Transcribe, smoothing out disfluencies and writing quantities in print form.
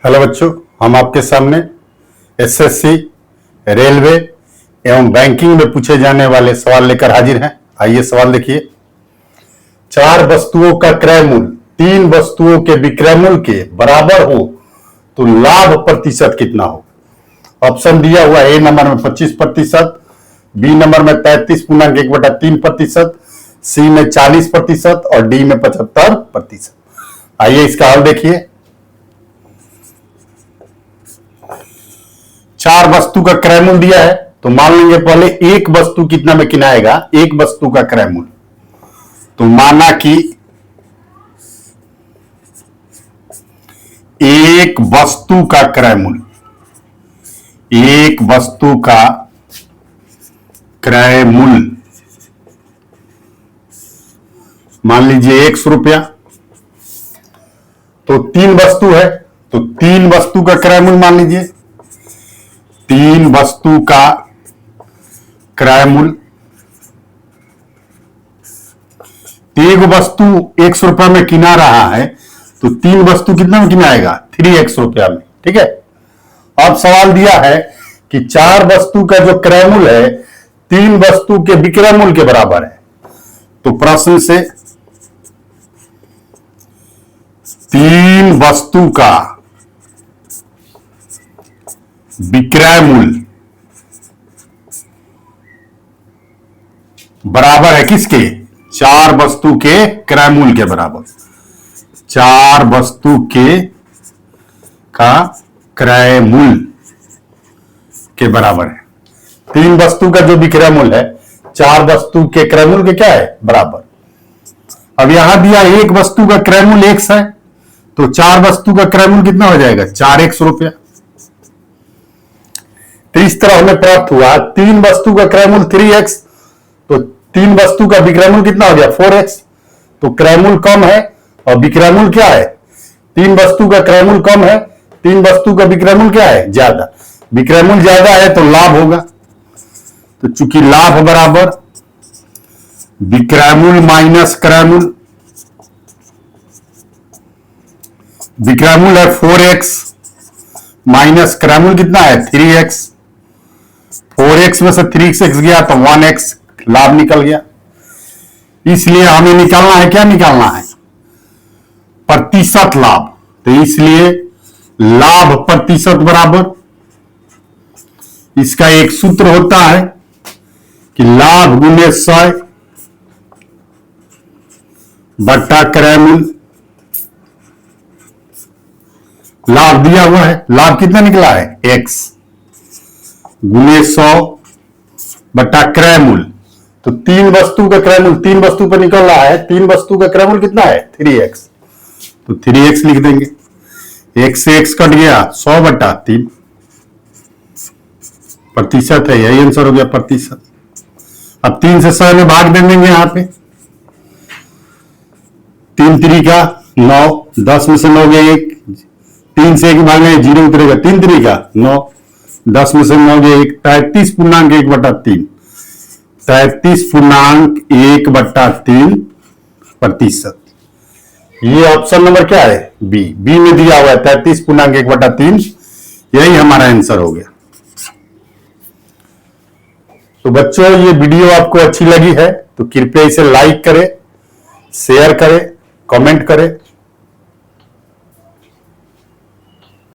Hello बच्चों, हम आपके सामने एसएससी, रेलवे एवं बैंकिंग में पूछे जाने वाले सवाल लेकर हाजिर हैं। आइए सवाल देखिए। 4 वस्तुओं का क्रय मूल्य 3 वस्तुओं के विक्रय मूल्य के बराबर हो तो लाभ प्रतिशत कितना हो। ऑप्शन दिया हुआ ए नंबर में 25%, बी नंबर में 33.1/3%, सी में 40% और डी में 75%। आइए इसका हल देखिए। 4 वस्तु का क्रय मूल्य दिया है तो मान लेंगे पहले एक वस्तु कितना में किनाएगा, एक वस्तु का क्रय मूल्य। तो माना कि एक वस्तु का क्रय मूल्य, एक वस्तु का क्रय मूल्य मान लीजिए 100 रुपया। तो 3 वस्तु है तो 3 वस्तु का क्रय मूल्य मान लीजिए, 3 वस्तु का क्रय मूल्य। एक वस्तु 100 रुपया में किना रहा है तो 3 वस्तु कितना में किनाएगा, 3x रुपया में। ठीक है। अब सवाल दिया है कि 4 वस्तु का जो क्रय मूल्य है 3 वस्तु के विक्रय मूल्य के बराबर है। तो प्रश्न से 3 वस्तु का विक्रय मूल्य बराबर है किसके, 4 वस्तु के क्रय मूल्य के बराबर। 4 वस्तु के का क्रय मूल्य के बराबर है। 3 वस्तु का जो विक्रय मूल्य है 4 वस्तु के क्रय मूल्य के क्या है, बराबर। अब यहां दिया एक वस्तु का क्रय मूल्य x है तो 4 वस्तु का क्रय मूल्य कितना हो जाएगा, 4x रुपया। तो इस तरह हमें प्राप्त हुआ 3 वस्तु का क्रय मूल्य 3x, तो 3 वस्तु का विक्रय मूल्य कितना हो गया, 4x। तो क्रय मूल्य कम है और विक्रय मूल्य क्या है, 3 वस्तु का क्रय मूल्य कम है, 3 वस्तु का विक्रय मूल्य क्या है, ज्यादा। विक्रय मूल्य ज्यादा है तो लाभ होगा। तो चूंकि लाभ बराबर विक्रय मूल्य माइनस क्रय मूल्य, विक्रय मूल्य है 4x माइनस क्रय मूल्य कितना है 3x। 4x में से 3x गया तो 1x, लाभ निकल गया। इसलिए हमें निकालना है, क्या निकालना है, प्रतिशत लाभ। तो इसलिए लाभ प्रतिशत बराबर, इसका एक सूत्र होता है कि लाभ गुने 100 बट्टा क्रय मूल्य। लाभ दिया हुआ है, लाभ कितना निकला है x गुने 100 बट्टा क्रय मूल्य। तो 3 वस्तु का क्रय मूल्य 3 वस्तु पर निकल रहा है, 3 वस्तु का क्रय मूल्य कितना है 3x। तो 3x लिख देंगे, x से x कट गया 100 बट्टा 3 प्रतिशत है, यही आंसर हो गया प्रतिशत। अब 3 से 100 में भाग दे देंगे, यहां पे 3 3 9, 10 में से 9 गए 1, 3 से 1 भागे 0 उतरेगा, 3 3 9, 10 में से 9 गए 1, 33.1/3, 33.1/3 प्रतिशत। ये ऑप्शन नंबर क्या है, बी। बी में दिया हुआ है 33.1/3, यही हमारा आंसर हो गया। तो बच्चों, ये वीडियो आपको अच्छी लगी है तो कृपया इसे लाइक करें, शेयर करें, कमेंट करें